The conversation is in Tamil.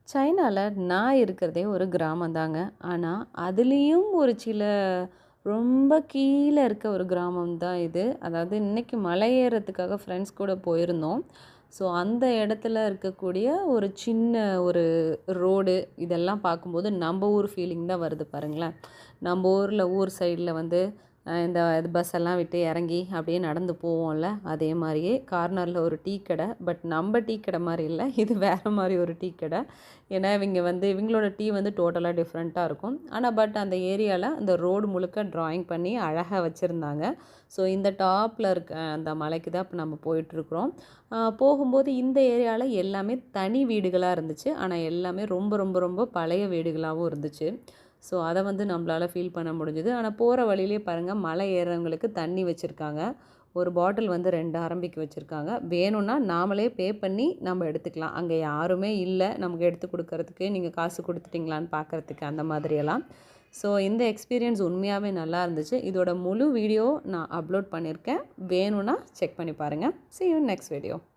சைனால நான் இருக்கிறதே ஒரு கிராமம் தாங்க. ஆனா, அதுலயும் ஒரு சில ரொம்ப கீழ இருக்க ஒரு கிராமம் தான் இது. அதாவது இன்னைக்கு மலை ஏறுறதுக்காக ஃப்ரெண்ட்ஸ் கூட போயிருந்தோம். ஸோ, அந்த இடத்துல இருக்கக்கூடிய ஒரு சின்ன ஒரு ரோடு இதெல்லாம் பார்க்கும்போது நம்ப ஊர் ஃபீலிங் தான் வருது பாருங்களேன். நம்ப ஊர்ல ஊர் சைடுல வந்து இந்த பஸ்ஸெல்லாம் விட்டு இறங்கி அப்படியே நடந்து போவோம்ல, அதே மாரியே கார்னர்ல ஒரு டீ கடை. பட் நம்ப டீ கடை மாரி இல்ல. இது வேற மாரி ஒரு டீ கடை. ஏன்னா, இவங்க வந்து இவங்களோட டீ வந்து டோட்டலா டிஃப்ரெண்ட்டா இருக்கும். ஆனா, பட் அந்த ஏரியால அந்த ரோடு முழுக்க ட்ராயிங் பண்ணி அழகா வச்சிருந்தாங்க. ஸோ, இந்த டாப்ல இருக்க அந்த மலைக்கு தான் இப்ப நம்ம போயிட்டுருக்குறோம். போகும்போது இந்த ஏரியால எல்லாமே தனி வீடுகளா இருந்துச்சு. ஆனா, எல்லாமே ரொம்ப ரொம்ப ரொம்ப பழைய வீடுகளாவும் இருந்துச்சு. ஸோ, அத வந்து நம்மளால ஃபீல் பண்ண முடிஞ்சது. ஆனா, போற வழியிலே பாருங்க மலை ஏறுறவங்களுக்கு தண்ணி வச்சிருக்காங்க. ஒரு பாட்டில் வந்து 2 ஆரம்பிக்கு வச்சிருக்காங்க. வேணும்னா நாமளே பே பண்ணி நம்ம எடுத்துக்கலாம். அங்க யாருமே இல்ல, நமக்கு எடுத்து குடுக்கறதுக்கு. நீங்க காசு குடுத்துட்டீங்களான்னு பார்க்கறதுக்கு அந்த மாதிரியெல்லாம். ஸோ, இந்த எக்ஸ்பீரியன்ஸ் உண்மையாவே நல்லா இருந்துச்சு. இதோட முழு வீடியோ நான் அப்லோட் பண்ணியிருக்கேன். வேணும்னா செக் பண்ணி பாருங்க. See you in next video.